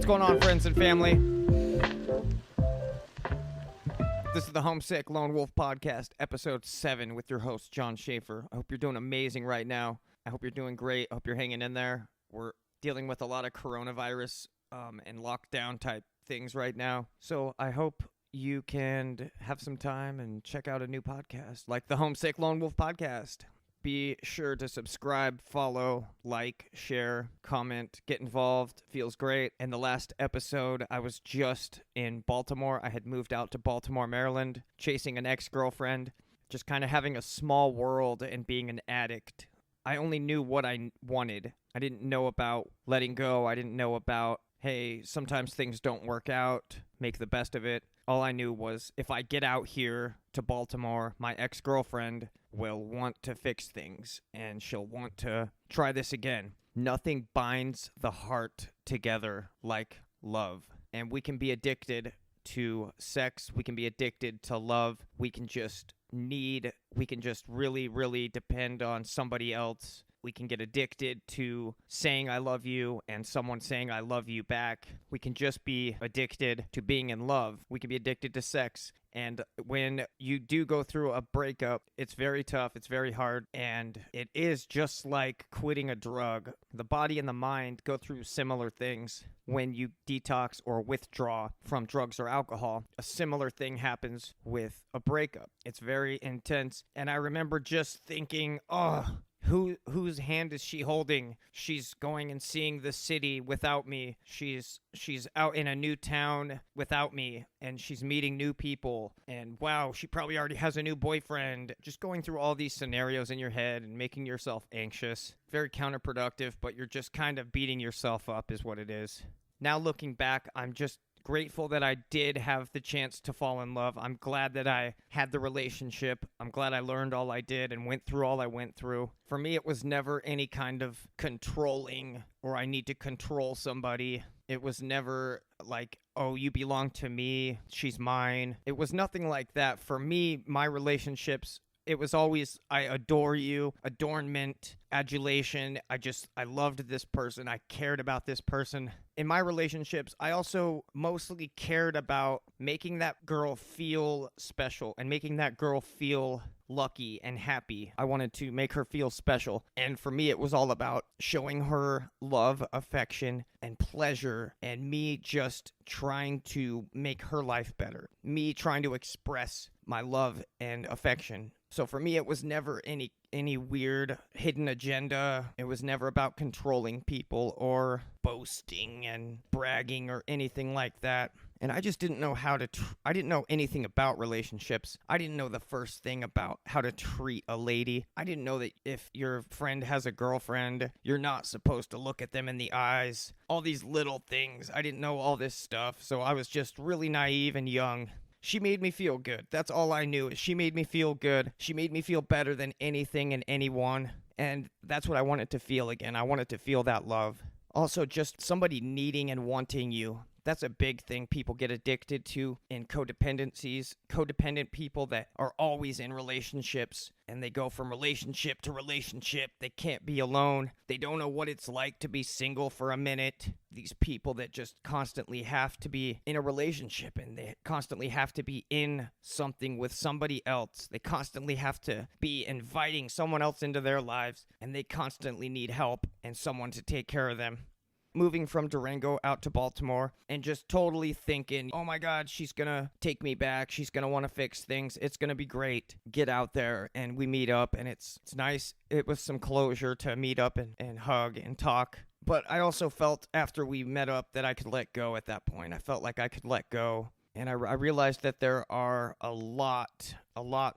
going on, friends and family? This is the Homesick Lone Wolf Podcast, episode 7 with your host, John Schaefer. I hope you're doing amazing right now. I hope you're doing great. I hope you're hanging in there. We're dealing with a lot of coronavirus and lockdown type things right now. So I hope you can have some time and check out a new podcast like the Homesick Lone Wolf Podcast. Be sure to subscribe, follow, like, share, comment, get involved. Feels great. In the last episode, I was just in Baltimore. I had moved out to Baltimore, Maryland, chasing an ex-girlfriend, just kind of having a small world and being an addict. I only knew what I wanted. I didn't know about letting go. I didn't know about, hey, sometimes things don't work out, make the best of it. All I knew was if I get out here to Baltimore, my ex-girlfriend will want to fix things and she'll want to try this again. Nothing binds the heart together like love. And we can be addicted to sex. We can be addicted to love. We can just really, really depend on somebody else. We can get addicted to saying I love you and someone saying I love you back. We can just be addicted to being in love. We can be addicted to sex. And when you do go through a breakup, it's very tough, it's very hard, and it is just like quitting a drug. The body and the mind go through similar things when you detox or withdraw from drugs or alcohol. A similar thing happens with a breakup. It's very intense, and I remember just thinking, whose hand is she holding? She's going and seeing the city without me. She's out in a new town without me, and she's meeting new people. And wow, she probably already has a new boyfriend. Just going through all these scenarios in your head and making yourself anxious. Very counterproductive, but you're just kind of beating yourself up is what it is. Now looking back, I'm just grateful that I did have the chance to fall in love. I'm glad that I had the relationship. I'm glad I learned all I did and went through all I went through. For me, it was never any kind of controlling or I need to control somebody. It was never like, oh, you belong to me, she's mine. It was nothing like that. For me, my relationships, it was always, I adore you, adornment, adulation. I loved this person. I cared about this person. In my relationships, I also mostly cared about making that girl feel special and making that girl feel lucky and happy. I wanted to make her feel special. And for me, it was all about showing her love, affection, and pleasure, and me just trying to make her life better. Me trying to express my love and affection. So for me, it was never any weird hidden agenda. It was never about controlling people or boasting and bragging or anything like that. And I just didn't know I didn't know anything about relationships. I didn't know the first thing about how to treat a lady. I didn't know that if your friend has a girlfriend, you're not supposed to look at them in the eyes. All these little things. I didn't know all this stuff. So I was just really naive and young. She made me feel good. That's all I knew. She made me feel good. She made me feel better than anything and anyone. And that's what I wanted to feel again. I wanted to feel that love. Also, just somebody needing and wanting you. That's a big thing people get addicted to in codependencies. Codependent people that are always in relationships and they go from relationship to relationship. They can't be alone. They don't know what it's like to be single for a minute. These people that just constantly have to be in a relationship and they constantly have to be in something with somebody else. They constantly have to be inviting someone else into their lives and they constantly need help and someone to take care of them. Moving from Durango out to Baltimore and just totally thinking, oh my God, she's gonna take me back. She's gonna want to fix things. It's gonna be great. Get out there and we meet up and it's nice. It was some closure to meet up and hug and talk. But I also felt after we met up that I could let go at that point. I felt like I could let go. And I realized that there are a lot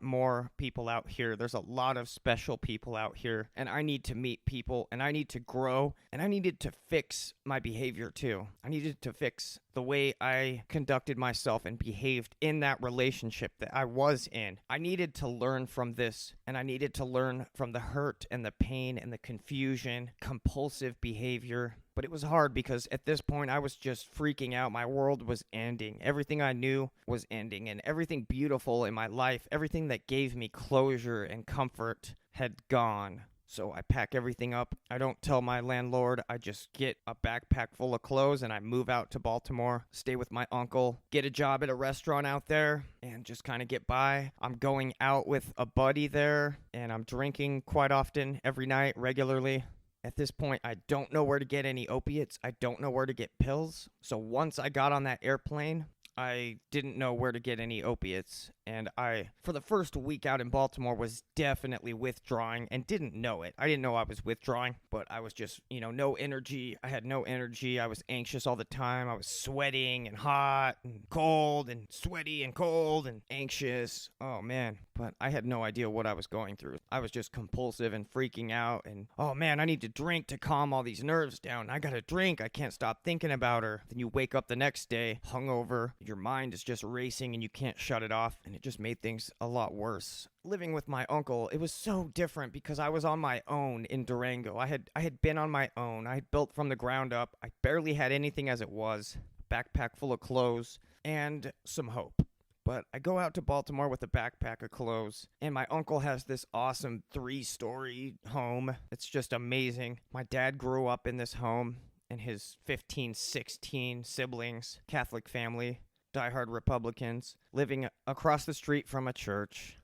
more people out here. There's a lot of special people out here. And I need to meet people and I need to grow. And I needed to fix my behavior too. I needed to fix the way I conducted myself and behaved in that relationship that I was in. I needed to learn from this. And I needed to learn from the hurt and the pain and the confusion, compulsive behavior. But it was hard because at this point I was just freaking out. My world was ending. Everything I knew was ending. And everything beautiful in my life, everything that gave me closure and comfort had gone. So I pack everything up. I don't tell my landlord. I just get a backpack full of clothes and I move out to Baltimore, stay with my uncle, get a job at a restaurant out there, and just kind of get by. I'm going out with a buddy there, and I'm drinking quite often, every night, regularly. At this point, I don't know where to get any opiates. I don't know where to get pills. So once I got on that airplane, I didn't know where to get any opiates, and I, for the first week out in Baltimore, was definitely withdrawing and didn't know it. I didn't know I was withdrawing, but I was just, no energy. I had no energy. I was anxious all the time. I was sweating and hot and cold and sweaty and cold and anxious. Oh, man. But I had no idea what I was going through. I was just compulsive and freaking out, and, oh, man, I need to drink to calm all these nerves down. I gotta drink. I can't stop thinking about her. Then you wake up the next day, hungover. Your mind is just racing and you can't shut it off, and it just made things a lot worse. Living with my uncle, it was so different because I was on my own in Durango. I had been on my own. I had built from the ground up. I barely had anything as it was. Backpack full of clothes and some hope. But I go out to Baltimore with a backpack of clothes, and my uncle has this awesome 3-story home. It's just amazing. My dad grew up in this home, and his 15, 16 siblings, Catholic family, diehard Republicans, living across the street from a church.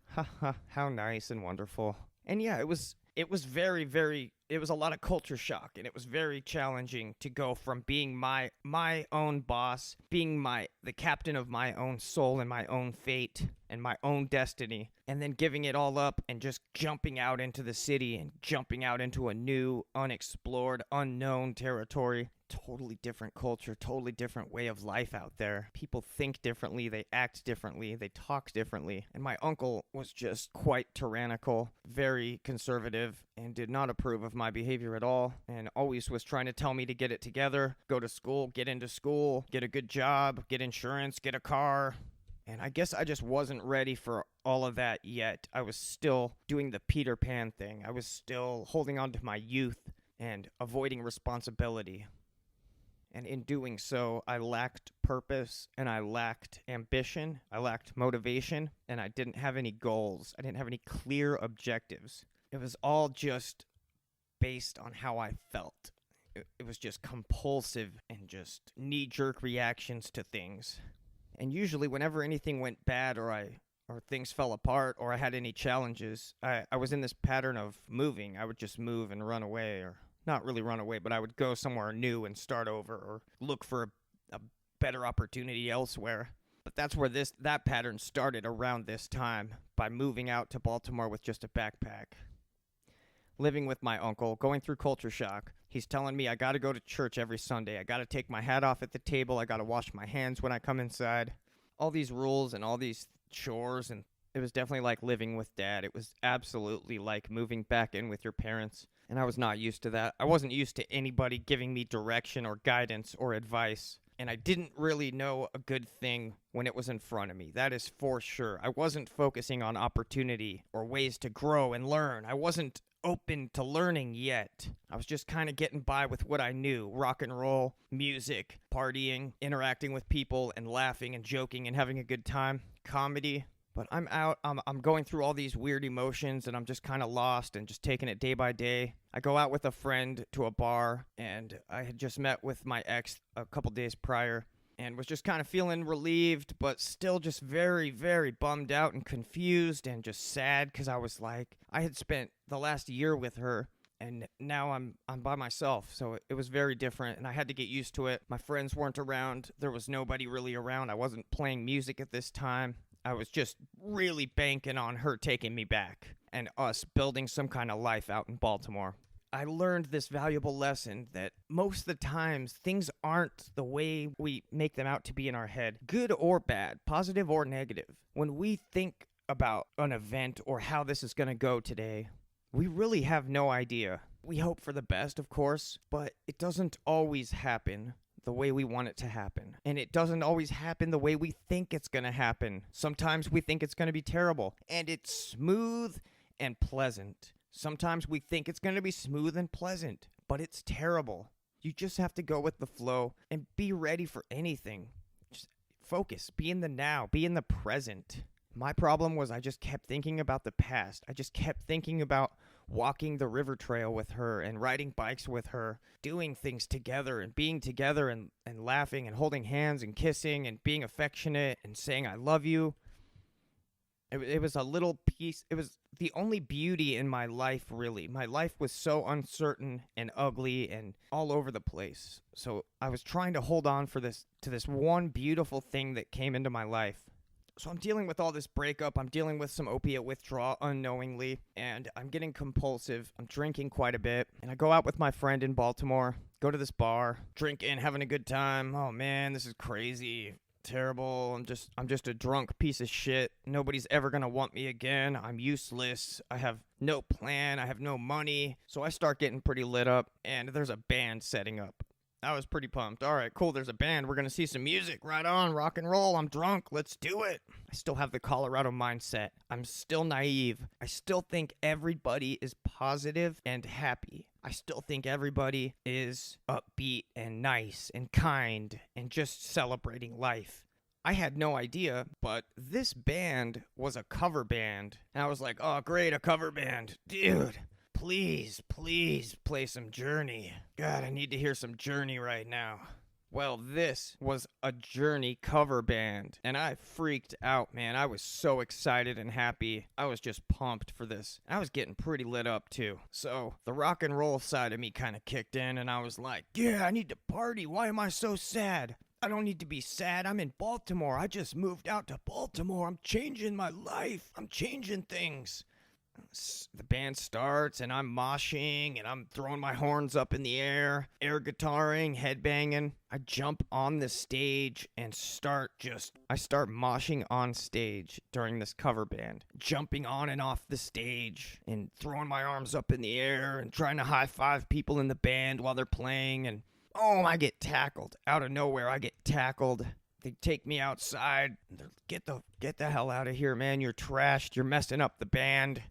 How nice and wonderful. And yeah, it was very, very, it was a lot of culture shock, and it was very challenging to go from being my own boss, being the captain of my own soul and my own fate and my own destiny, and then giving it all up and just jumping out into the city and jumping out into a new, unexplored, unknown territory. Totally different culture, totally different way of life out there. People think differently, they act differently, they talk differently. And my uncle was just quite tyrannical, very conservative, and did not approve of my behavior at all, and always was trying to tell me to get it together, go to school, get into school, get a good job, get insurance, get a car. And I guess I just wasn't ready for all of that yet. I was still doing the Peter Pan thing. I was still holding on to my youth and avoiding responsibility. And in doing so, I lacked purpose, and I lacked ambition, I lacked motivation, and I didn't have any goals. I didn't have any clear objectives. It was all just based on how I felt. It was just compulsive and just knee-jerk reactions to things. And usually whenever anything went bad or things fell apart or I had any challenges, I was in this pattern of moving. I would just move and run away, or not really run away, but I would go somewhere new and start over or look for a better opportunity elsewhere. But that's where that pattern started around this time, by moving out to Baltimore with just a backpack. Living with my uncle, going through culture shock. He's telling me I gotta go to church every Sunday. I gotta take my hat off at the table. I gotta wash my hands when I come inside. All these rules and all these chores, and it was definitely like living with Dad. It was absolutely like moving back in with your parents. And I was not used to that. I wasn't used to anybody giving me direction or guidance or advice. And I didn't really know a good thing when it was in front of me. That is for sure. I wasn't focusing on opportunity or ways to grow and learn. I wasn't open to learning yet. I was just kind of getting by with what I knew. Rock and roll, music, partying, interacting with people, and laughing and joking and having a good time. Comedy. But I'm out, I'm going through all these weird emotions, and I'm just kind of lost and just taking it day by day. I go out with a friend to a bar, and I had just met with my ex a couple days prior, and was just kind of feeling relieved, but still just very, very bummed out and confused and just sad, because I was like, I had spent the last year with her, and now I'm by myself, so it was very different, and I had to get used to it. My friends weren't around. There was nobody really around. I wasn't playing music at this time. I was just really banking on her taking me back and us building some kind of life out in Baltimore. I learned this valuable lesson that most of the times things aren't the way we make them out to be in our head, good or bad, positive or negative. When we think about an event or how this is going to go today, we really have no idea. We hope for the best, of course, but it doesn't always happen the way we want it to happen. And it doesn't always happen the way we think it's going to happen. Sometimes we think it's going to be terrible, and it's smooth and pleasant. Sometimes we think it's going to be smooth and pleasant, but it's terrible. You just have to go with the flow and be ready for anything. Just focus, be in the now, be in the present. My problem was I just kept thinking about the past. I just kept thinking about walking the river trail with her and riding bikes with her, doing things together and being together and laughing and holding hands and kissing and being affectionate and saying, I love you. It was a little piece. It was the only beauty in my life, really. My life was so uncertain and ugly and all over the place. So I was trying to hold on to this one beautiful thing that came into my life. So I'm dealing with all this breakup. I'm dealing with some opiate withdrawal unknowingly, and I'm getting compulsive. I'm drinking quite a bit, and I go out with my friend in Baltimore, go to this bar, drinking, having a good time. Oh man, this is crazy. Terrible. I'm just a drunk piece of shit. Nobody's ever gonna want me again. I'm useless. I have no plan. I have no money. So I start getting pretty lit up, and there's a band setting up. I was pretty pumped. All right, cool. There's a band. We're gonna see some music. Right on. Rock and roll. I'm drunk. Let's do it. I still have the Colorado mindset. I'm still naive. I still think everybody is positive and happy. I still think everybody is upbeat and nice and kind and just celebrating life. I had no idea, but this band was a cover band. And I was like, oh, great, a cover band. Dude, please play some Journey. God, I need to hear some Journey right now. Well, this was a Journey cover band, and I freaked out, man. I was so excited and happy. I was just pumped for this. I was getting pretty lit up, too. So the rock and roll side of me kind of kicked in, and I was like, yeah, I need to party. Why am I so sad? I don't need to be sad. I'm in Baltimore. I just moved out to Baltimore. I'm changing my life. I'm changing things. The band starts, and I'm moshing, and I'm throwing my horns up in the air guitaring, headbanging. I jump on the stage and I start moshing on stage during this cover band, jumping on and off the stage and throwing my arms up in the air and trying to high-five people in the band while they're playing. And I get tackled. Out of nowhere, I get tackled. They take me outside. Get the hell out of here, man. You're trashed. You're messing up the band.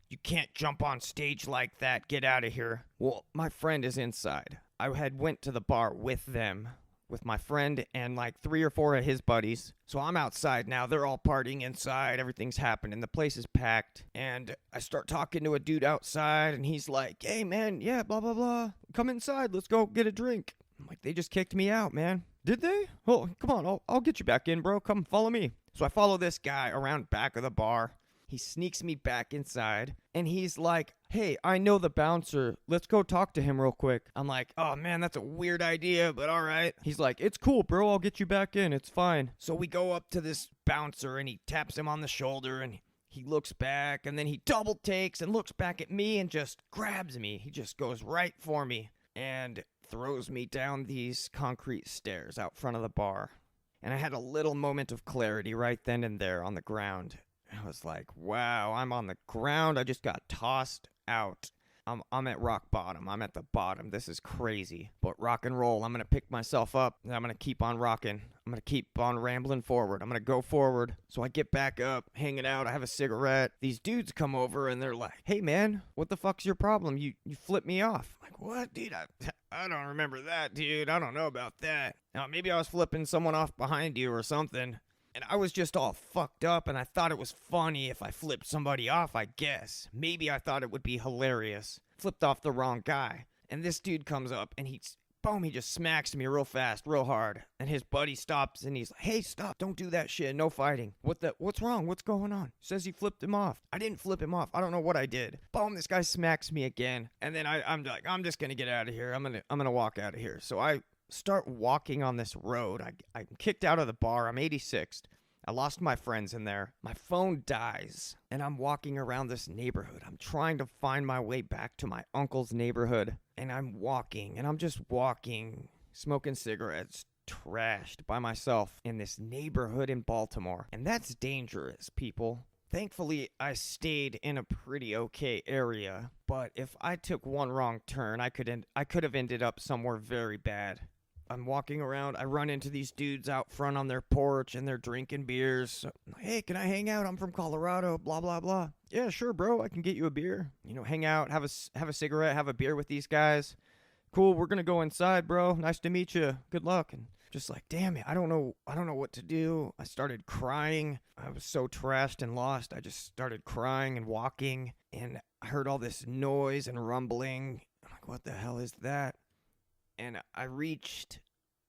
You can't jump on stage like that. Get out of here. Well, my friend is inside. I had went to the bar with them, with my friend and like 3 or 4 of his buddies. So I'm outside now. They're all partying inside. Everything's happening. The place is packed. And I start talking to a dude outside, and he's like, hey, man, yeah, blah, blah, blah. Come inside. Let's go get a drink. I'm like, they just kicked me out, man. Did they? Oh, come on. I'll get you back in, bro. Come follow me. So I follow this guy around back of the bar. He sneaks me back inside, and he's like, hey, I know the bouncer. Let's go talk to him real quick. I'm like, oh, man, that's a weird idea, but all right. He's like, it's cool, bro. I'll get you back in. It's fine. So we go up to this bouncer, and he taps him on the shoulder, and he looks back, and then he double takes and looks back at me and just grabs me. He just goes right for me and throws me down these concrete stairs out front of the bar. And I had a little moment of clarity right then and there on the ground. I was like, wow, I'm on the ground. I just got tossed out. I'm at rock bottom. I'm at the bottom. This is crazy. But rock and roll, I'm going to pick myself up, and I'm going to keep on rocking. I'm going to keep on rambling forward. I'm going to go forward. So I get back up, hanging out. I have a cigarette. These dudes come over, and they're like, hey, man, what the fuck's your problem? You flipped me off. I'm like, what, dude? I don't remember that, dude. I don't know about that. Now, maybe I was flipping someone off behind you or something. And I was just all fucked up, and I thought it was funny if I flipped somebody off, I guess. Maybe I thought it would be hilarious. Flipped off the wrong guy. And this dude comes up, and he just smacks me real fast, real hard. And his buddy stops, and he's like, hey, stop, don't do that shit, no fighting. What's wrong? What's going on? Says he flipped him off. I didn't flip him off. I don't know what I did. Boom, this guy smacks me again. And then I'm like, I'm just gonna get out of here. I'm gonna walk out of here. So I start walking on this road. I'm kicked out of the bar. I'm 86th. I lost my friends in there. My phone dies, and I'm walking around this neighborhood. I'm trying to find my way back to my uncle's neighborhood, and I'm walking, and I'm just walking, smoking cigarettes, trashed by myself in this neighborhood in Baltimore. And that's dangerous, people. Thankfully, I stayed in a pretty okay area, but if I took one wrong turn, I could have ended up somewhere very bad. I'm walking around. I run into these dudes out front on their porch, and they're drinking beers. So, hey, can I hang out? I'm from Colorado, blah, blah, blah. Yeah, sure, bro. I can get you a beer. Hang out, have a cigarette, have a beer with these guys. Cool, we're going to go inside, bro. Nice to meet you. Good luck. And Just like, damn it, I don't know what to do. I started crying. I was so trashed and lost. I just started crying and walking, and I heard all this noise and rumbling. I'm like, what the hell is that? And I reached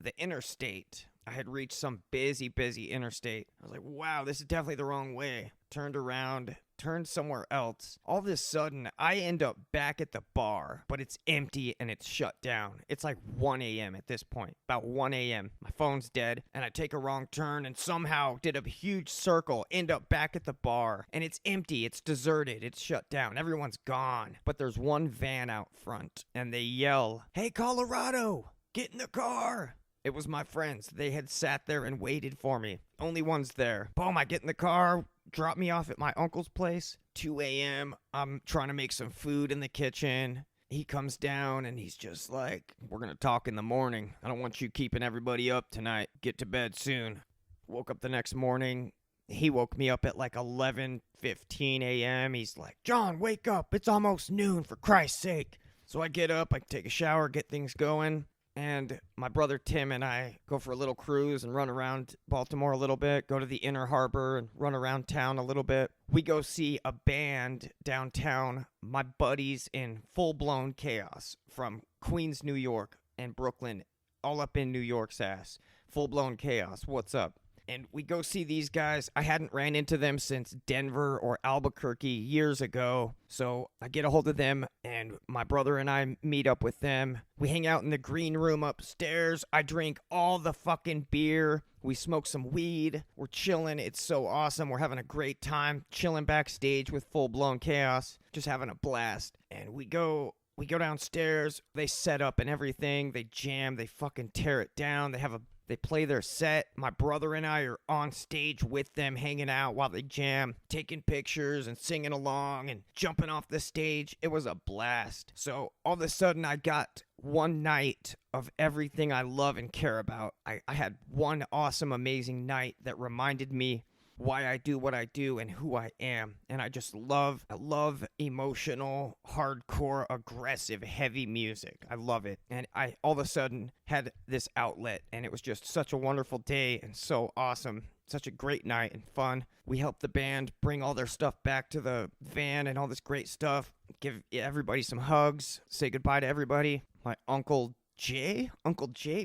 the interstate. I had reached some busy interstate. I was like, wow, this is definitely the wrong way. Turned around, turned somewhere else. All of a sudden, I end up back at the bar, but it's empty and it's shut down. It's like 1 a.m. at this point, about 1 a.m. My phone's dead, and I take a wrong turn and somehow did a huge circle, end up back at the bar, and it's empty, it's deserted, it's shut down. Everyone's gone, but there's one van out front, and they yell, "Hey, Colorado, get in the car!" It was my friends. They had sat there and waited for me. Only ones there. Boom, I get in the car, drop me off at my uncle's place. 2 a.m., I'm trying to make some food in the kitchen. He comes down and he's just like, we're going to talk in the morning. I don't want you keeping everybody up tonight. Get to bed soon. Woke up the next morning. He woke me up at like 11:15 a.m. He's like, John, wake up. It's almost noon, for Christ's sake. So I get up, I take a shower, get things going. And my brother Tim and I go for a little cruise and run around Baltimore a little bit, go to the Inner Harbor and run around town a little bit. We go see a band downtown, my buddies in Full-Blown Chaos from Queens, New York, and Brooklyn, all up in New York's ass. Full-Blown Chaos, what's up? And we go see these guys. I hadn't ran into them since Denver or Albuquerque years ago. So I get a hold of them, and my brother and I meet up with them. We hang out in the green room upstairs. I drink all the fucking beer. We smoke some weed. We're chilling. It's so awesome. We're having a great time chilling backstage with Full-Blown Chaos. Just having a blast. And we go downstairs. They set up and everything. They jam. They fucking tear it down. They play their set. My brother and I are on stage with them, hanging out while they jam, taking pictures and singing along and jumping off the stage. It was a blast. So all of a sudden, I got one night of everything I love and care about. I had one awesome, amazing night that reminded me why I do what I do and who I am. And I love emotional, hardcore, aggressive, heavy music. I love it. And I all of a sudden had this outlet, and it was just such a wonderful day and so awesome. Such a great night and fun. We helped the band bring all their stuff back to the van and all this great stuff. Give everybody some hugs. Say goodbye to everybody. My Uncle Jay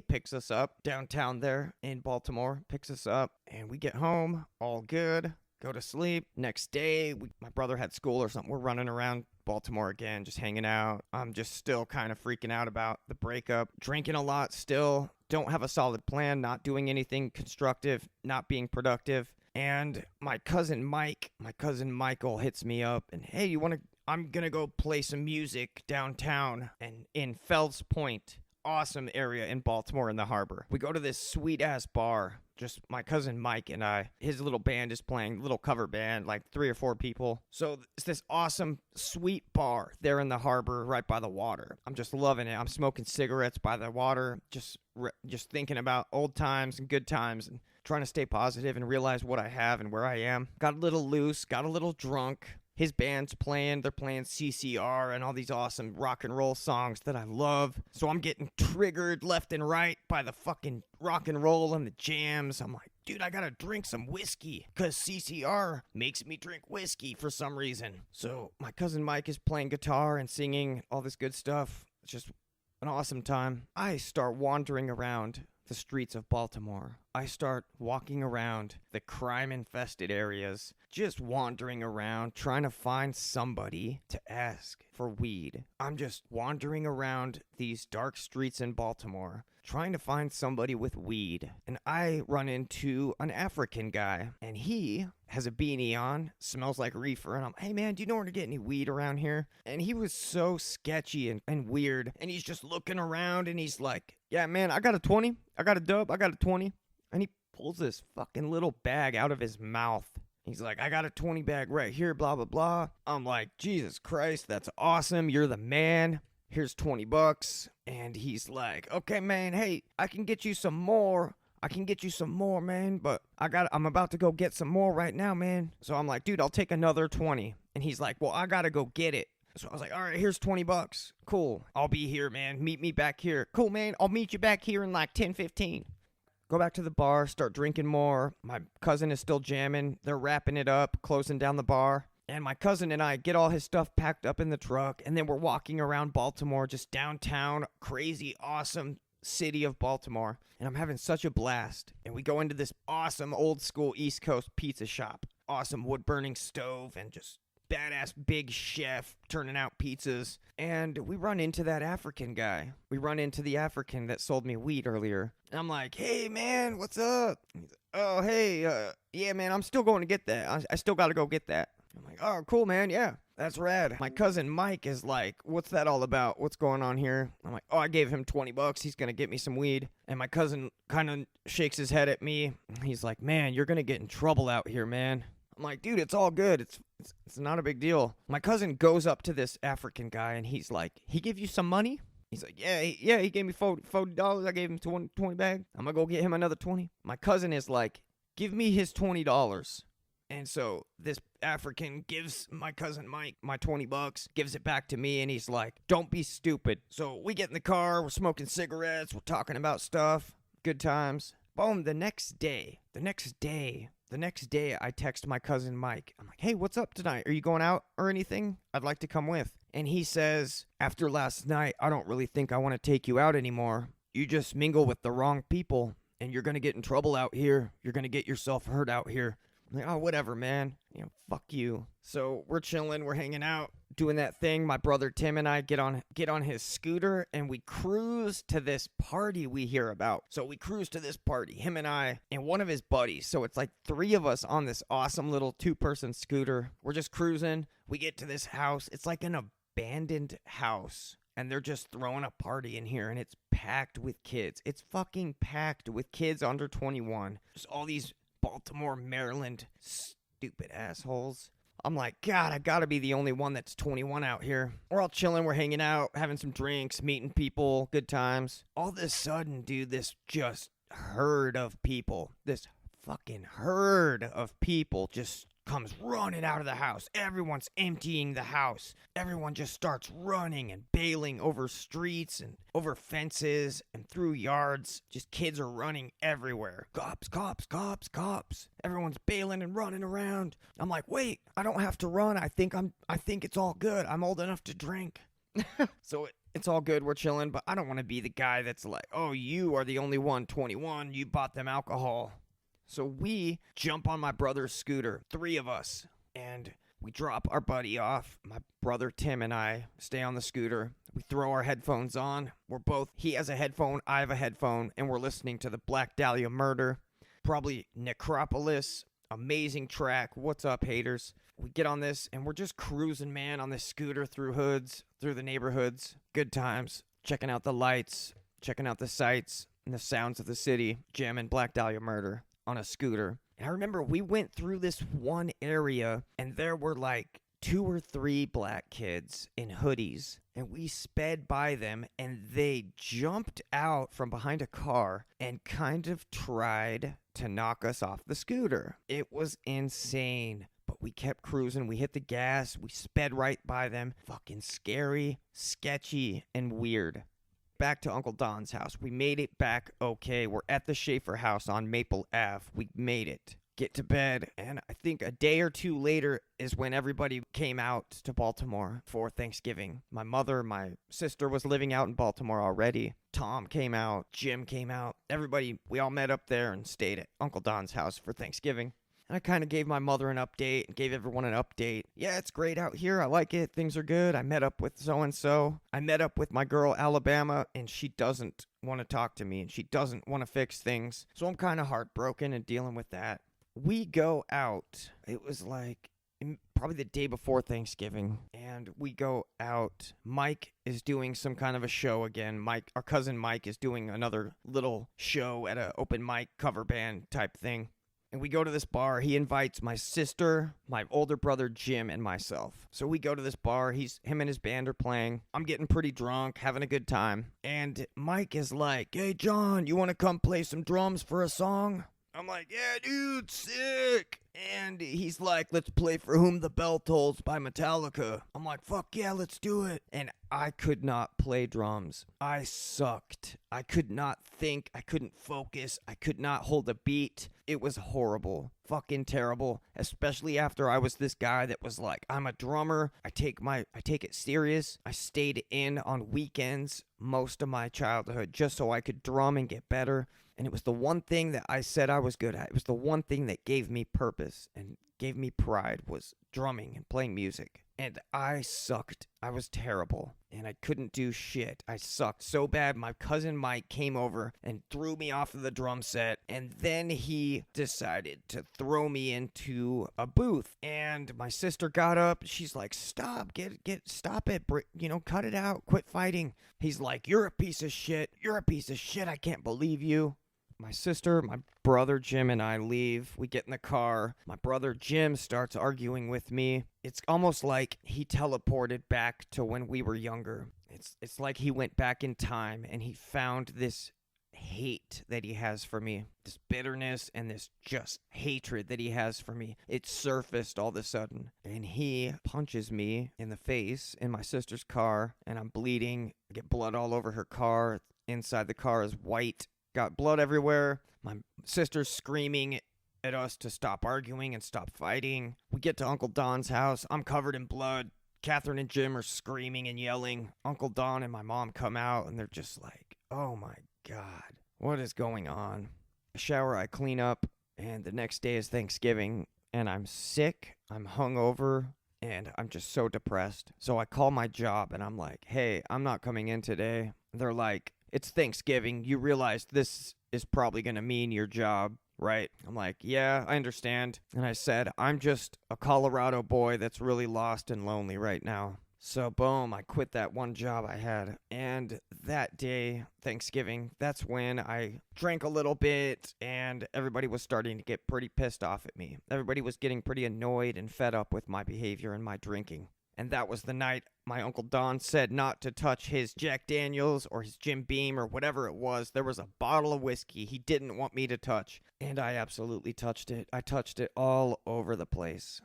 picks us up downtown there in Baltimore, picks us up, and we get home, all good, go to sleep. Next day, my brother had school or something. We're running around Baltimore again, just hanging out. I'm just still kind of freaking out about the breakup, drinking a lot still, don't have a solid plan, not doing anything constructive, not being productive. And my cousin Michael hits me up and, hey, I'm gonna go play some music downtown and in Fells Point. Awesome area in Baltimore in the harbor. We go to this sweet ass bar, just my cousin Mike and I. His little band is playing, little cover band, like 3 or 4 people. So it's this awesome sweet bar there in the harbor right by the water. I'm just loving it. I'm smoking cigarettes by the water, just thinking about old times and good times and trying to stay positive and realize what I have and where I am. Got a little loose, got a little drunk. His band's playing, they're playing CCR and all these awesome rock and roll songs that I love. So I'm getting triggered left and right by the fucking rock and roll and the jams. I'm like, dude, I gotta drink some whiskey because CCR makes me drink whiskey for some reason. So my cousin Mike is playing guitar and singing all this good stuff. It's just an awesome time. I start wandering around the streets of Baltimore. I start walking around the crime-infested areas, just wandering around, trying to find somebody to ask for weed. I'm just wandering around these dark streets in Baltimore, trying to find somebody with weed. And I run into an African guy, and he has a beanie on, smells like reefer, and I'm, hey man, do you know where to get any weed around here? And he was so sketchy and weird, and he's just looking around, and he's like, yeah man, I got a 20, I got a dub, I got a 20. And he pulls this fucking little bag out of his mouth. He's like, I got a 20 bag right here, blah, blah, blah. I'm like, Jesus Christ, that's awesome. You're the man. Here's $20. And he's like, okay, man, hey, I can get you some more. Man, but I'm about to go get some more right now, man. So I'm like, dude, I'll take another 20. And he's like, well, I gotta go get it. So I was like, all right, here's $20. Cool. I'll be here, man. Meet me back here. Cool, man. I'll meet you back here in like 10:15. Go back to the bar, start drinking more. My cousin is still jamming. They're wrapping it up, closing down the bar. And my cousin and I get all his stuff packed up in the truck, and then we're walking around Baltimore, just downtown, crazy, awesome city of Baltimore. And I'm having such a blast. And we go into this awesome old school East Coast pizza shop. Awesome wood-burning stove and just badass big chef turning out pizzas. And we run into that African guy. We run into the African that sold me weed earlier. And I'm like, hey, man, what's up? He's like, oh, hey, yeah, man, I'm still going to get that. I still got to go get that. I'm like, oh, cool, man, yeah, that's rad. My cousin Mike is like, what's that all about? What's going on here? I'm like, oh, I gave him $20. He's going to get me some weed. And my cousin kind of shakes his head at me. He's like, man, you're going to get in trouble out here, man. I'm like, dude, it's all good. It's not a big deal. My cousin goes up to this African guy, and he's like, he give you some money? He's like, yeah, he gave me $40. I gave him 20 bag. I'm going to go get him another 20. My cousin is like, give me his $20. And so this African gives my cousin Mike my $20, gives it back to me, and he's like, don't be stupid. So we get in the car, we're smoking cigarettes, we're talking about stuff, good times. Boom, the next day, I text my cousin Mike. I'm like, hey, what's up tonight? Are you going out or anything? I'd like to come with. And he says, after last night, I don't really think I want to take you out anymore. You just mingle with the wrong people, and you're going to get in trouble out here. You're going to get yourself hurt out here. I'm like, oh, whatever, man. Fuck you. So we're chilling, we're hanging out, doing that thing. My brother Tim and I get on his scooter, and we cruise to this party we hear about. So we cruise to this party, him and I, and one of his buddies. So it's like 3 of us on this awesome little 2-person scooter. We're just cruising. We get to this house. It's like an abandoned house, and they're just throwing a party in here, and it's packed with kids. It's fucking packed with kids under 21. Just all these Baltimore, Maryland, stupid assholes. I'm like, God, I gotta be the only one that's 21 out here. We're all chilling, we're hanging out, having some drinks, meeting people, good times. All of a sudden, dude, this just herd of people, this fucking herd of people just comes running out of the house. Everyone's emptying the house. Everyone just starts running and bailing over streets and over fences and through yards. Just kids are running everywhere. Cops, cops, cops, cops. Everyone's bailing and running around. I'm like, wait, I don't have to run. I think it's all good. I'm old enough to drink. So it's all good. We're chilling, but I don't want to be the guy that's like, oh, you are the only one 21. You bought them alcohol. So we jump on my brother's scooter, 3 of us, and we drop our buddy off. My brother Tim and I stay on the scooter. We throw our headphones on. He has a headphone, I have a headphone, and we're listening to the Black Dahlia Murder, probably Necropolis, amazing track. What's up, haters? We get on this, and we're just cruising, man, on this scooter through the neighborhoods. Good times, checking out the lights, checking out the sights, and the sounds of the city, jamming Black Dahlia Murder on a scooter. And I remember we went through this one area, and there were like 2 or 3 black kids in hoodies, and we sped by them, and they jumped out from behind a car and kind of tried to knock us off the scooter. It was insane. But we kept cruising, we hit the gas, we sped right by them. Fucking scary, sketchy, and weird. Back to Uncle Don's house. We made it back okay. We're at the Schaefer house on Maple Ave. We made it. Get to bed, and I think a day or 2 later is when everybody came out to Baltimore for Thanksgiving. My mother, my sister was living out in Baltimore already. Tom came out. Jim came out. Everybody, we all met up there and stayed at Uncle Don's house for Thanksgiving. And I kind of gave my mother an update and gave everyone an update. Yeah, it's great out here. I like it. Things are good. I met up with so-and-so. I met up with my girl, Alabama, and she doesn't want to talk to me, and she doesn't want to fix things. So I'm kind of heartbroken and dealing with that. We go out. It was like probably the day before Thanksgiving, and we go out. Mike is doing some kind of a show again. Our cousin Mike is doing another little show at an open mic cover band type thing. And we go to this bar. He invites my sister, my older brother Jim, and myself. So we go to this bar. Him and his band are playing. I'm getting pretty drunk, having a good time. And Mike is like, hey, John, you want to come play some drums for a song? I'm like, yeah, dude, sick. And he's like, let's play For Whom the Bell Tolls by Metallica. I'm like, fuck yeah, let's do it. And I could not play drums. I sucked. I could not think. I couldn't focus. I could not hold a beat. It was horrible. Fucking terrible. Especially after I was this guy that was like, I'm a drummer. I take it serious. I stayed in on weekends most of my childhood just so I could drum and get better. And it was the one thing that I said I was good at. It was the one thing that gave me purpose and gave me pride, was drumming and playing music. And I sucked. I was terrible. And I couldn't do shit. I sucked so bad. My cousin Mike came over and threw me off of the drum set. And then he decided to throw me into a booth. And my sister got up. She's like, stop. Stop it. Cut it out. Quit fighting. He's like, you're a piece of shit. You're a piece of shit. I can't believe you. My sister, my brother Jim, and I leave. We get in the car. My brother Jim starts arguing with me. It's almost like he teleported back to when we were younger. It's like he went back in time and he found this hate that he has for me. This bitterness and this just hatred that he has for me. It surfaced all of a sudden. And he punches me in the face in my sister's car. And I'm bleeding. I get blood all over her car. Inside the car is white. Got blood everywhere. My sister's screaming at us to stop arguing and stop fighting. We get to Uncle Don's house. I'm covered in blood. Catherine and Jim are screaming and yelling. Uncle Don and my mom come out and they're just like, oh my God, what is going on? I shower, I clean up, and the next day is Thanksgiving, and I'm sick, I'm hungover, and I'm just so depressed. So I call my job and I'm like, hey, I'm not coming in today. They're like, it's Thanksgiving. You realize this is probably going to mean your job, right? I'm like, yeah, I understand. And I said, I'm just a Colorado boy that's really lost and lonely right now. So boom, I quit that one job I had. And that day, Thanksgiving, that's when I drank a little bit and everybody was starting to get pretty pissed off at me. Everybody was getting pretty annoyed and fed up with my behavior and my drinking. And that was the night my Uncle Don said not to touch his Jack Daniels or his Jim Beam or whatever it was. There was a bottle of whiskey he didn't want me to touch. And I absolutely touched it. I touched it all over the place.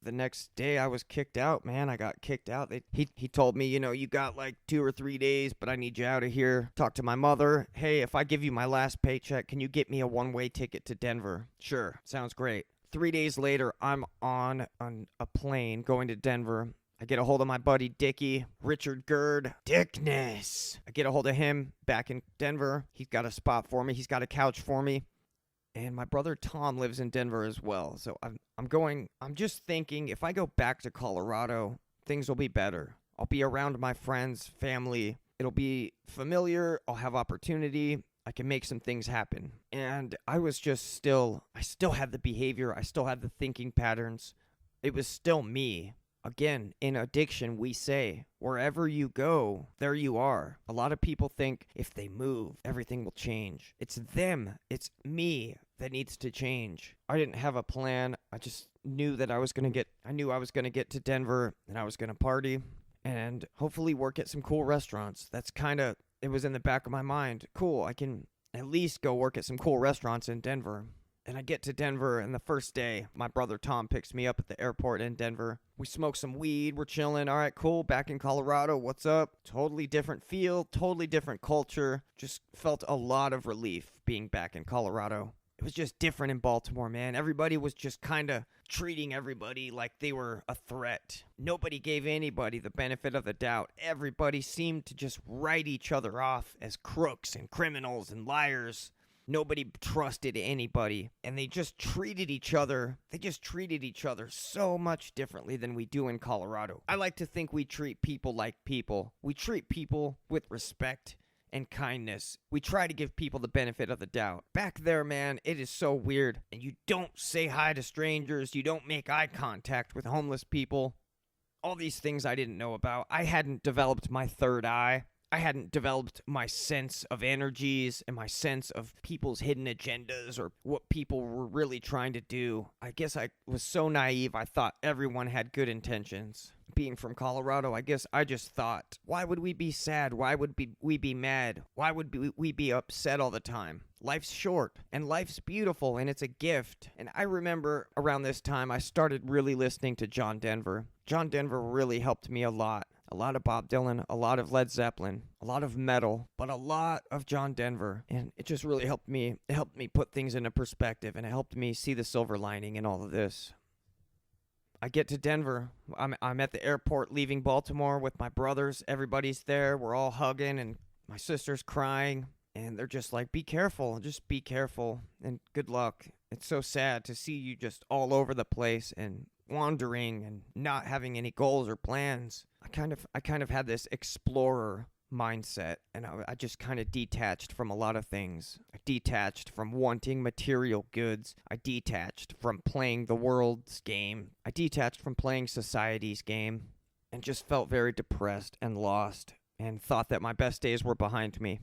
The next day I was kicked out, man. I got kicked out. He told me, you got like 2 or 3 days, but I need you out of here. Talked to my mother. Hey, if I give you my last paycheck, can you get me a one-way ticket to Denver? Sure. Sounds great. 3 days later, I'm on a plane going to Denver. I get a hold of my buddy Dickie, Richard Gerd. Dickness. I get a hold of him back in Denver. He's got a spot for me. He's got a couch for me. And my brother Tom lives in Denver as well. So I'm just thinking if I go back to Colorado, things will be better. I'll be around my friends, family. It'll be familiar. I'll have opportunity. I can make some things happen. And I still had the behavior. I still had the thinking patterns. It was still me. Again, in addiction, we say, wherever you go, there you are. A lot of people think if they move, everything will change. It's them. It's me that needs to change. I didn't have a plan. I just knew that I knew I was going to get to Denver and I was going to party and hopefully work at some cool restaurants. It was in the back of my mind. Cool, I can at least go work at some cool restaurants in Denver. And I get to Denver, and the first day, my brother Tom picks me up at the airport in Denver. We smoke some weed, we're chilling. All right, cool, back in Colorado, what's up? Totally different feel, totally different culture. Just felt a lot of relief being back in Colorado. It was just different in Baltimore, man. Everybody was just kind of treating everybody like they were a threat. Nobody gave anybody the benefit of the doubt. Everybody seemed to just write each other off as crooks and criminals and liars. Nobody trusted anybody, and they just treated each other so much differently than we do in Colorado. I like to think we treat people like people. We treat people with respect and kindness. We try to give people the benefit of the doubt. Back there, man, it is so weird, and you don't say hi to strangers. You don't make eye contact with homeless people. All these things I didn't know about. I hadn't developed my third eye. I hadn't developed my sense of energies and my sense of people's hidden agendas or what people were really trying to do. I guess I was so naive, I thought everyone had good intentions. being from Colorado, I guess I just thought, why would we be sad? Why would we be mad? Why would we be upset all the time? Life's short, and life's beautiful, and it's a gift. And I remember around this time, I started really listening to John Denver. John Denver really helped me a lot. A lot of Bob Dylan, a lot of Led Zeppelin, a lot of metal, but a lot of John Denver. And it just really helped me. It helped me put things into perspective, and it helped me see the silver lining in all of this. I get to Denver. I'm at the airport leaving Baltimore with my brothers. Everybody's there. We're all hugging, and my sister's crying. And they're just like, be careful. Just be careful, and good luck. It's so sad to see you just all over the place and wandering and not having any goals or plans. I kind of had this explorer mindset, and I just kind of detached from a lot of things. I detached from wanting material goods. I detached from playing the world's game. I detached from playing society's game, and just felt very depressed and lost, and thought that my best days were behind me.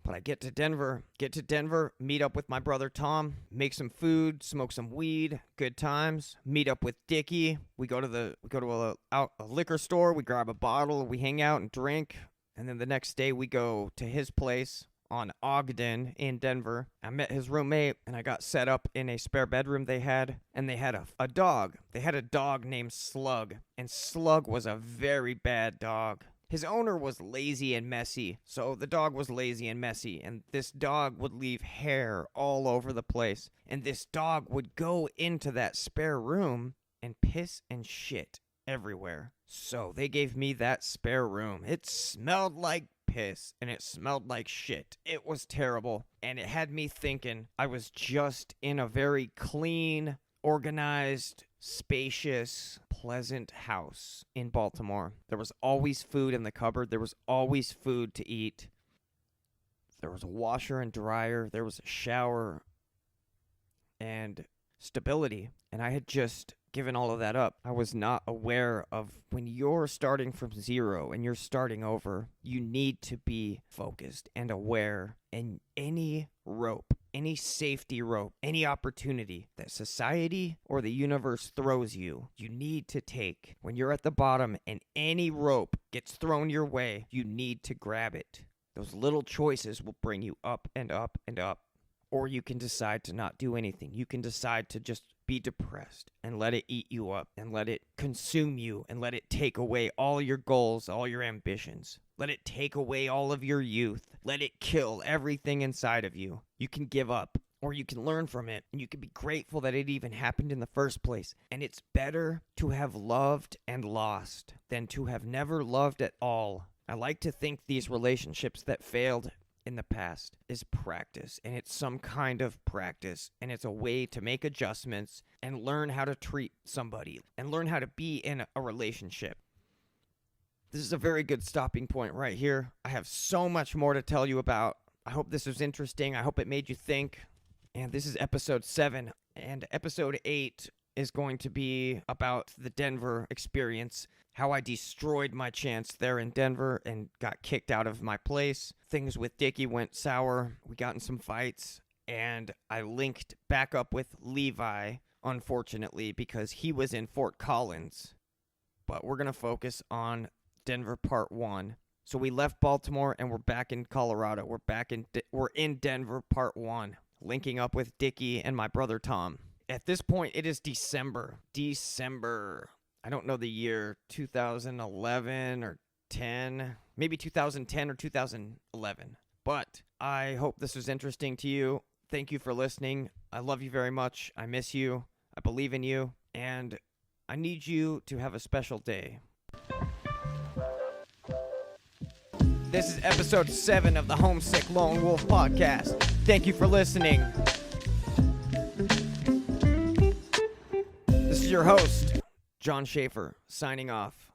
But I get to Denver, meet up with my brother Tom, make some food, smoke some weed, good times, meet up with Dickie. We go to a liquor store, we grab a bottle, we hang out and drink. And then the next day we go to his place on Ogden in Denver. I met his roommate, and I got set up in a spare bedroom they had. And they had a dog. They had a dog named Slug. And Slug was a very bad dog. His owner was lazy and messy, so the dog was lazy and messy, and this dog would leave hair all over the place, and this dog would go into that spare room and piss and shit everywhere. So they gave me that spare room. It smelled like piss, and it smelled like shit. It was terrible, and it had me thinking I was just in a very clean, organized, spacious, pleasant house in Baltimore. There was always food in the cupboard. There was always food to eat. There was a washer and dryer. There was a shower and stability. And I had just given all of that up. I was not aware of when you're starting from zero and you're starting over, you need to be focused and aware. And any rope, any safety rope, any opportunity that society or the universe throws you, you need to take. When you're at the bottom and any rope gets thrown your way, you need to grab it. Those little choices will bring you up and up and up. Or you can decide to not do anything. You can decide to just be depressed and let it eat you up and let it consume you and let it take away all your goals, all your ambitions. Let it take away all of your youth. Let it kill everything inside of you. You can give up, or you can learn from it, and you can be grateful that it even happened in the first place. And it's better to have loved and lost than to have never loved at all. I like to think these relationships that failed in the past is practice, and it's some kind of practice, and it's a way to make adjustments and learn how to treat somebody and learn how to be in a relationship. This is a very good stopping point right here. I have so much more to tell you about. I hope this was interesting. I hope it made you think. And this is episode 7, and episode 8 is going to be about the Denver experience, how I destroyed my chance there in Denver and got kicked out of my place. Things with Dickie went sour. We got in some fights, and I linked back up with Levi, unfortunately, because he was in Fort Collins. But we're going to focus on Denver Part 1. So we left Baltimore, and we're back in Colorado. We're in Denver Part 1, linking up with Dickie and my brother Tom. At this point, it is December. I don't know the year, 2011 or 10, maybe 2010 or 2011. But I hope this was interesting to you. Thank you for listening. I love you very much. I miss you. I believe in you. And I need you to have a special day. This is episode 7 of the Homesick Lone Wolf podcast. Thank you for listening. This is your host, John Schaefer, signing off.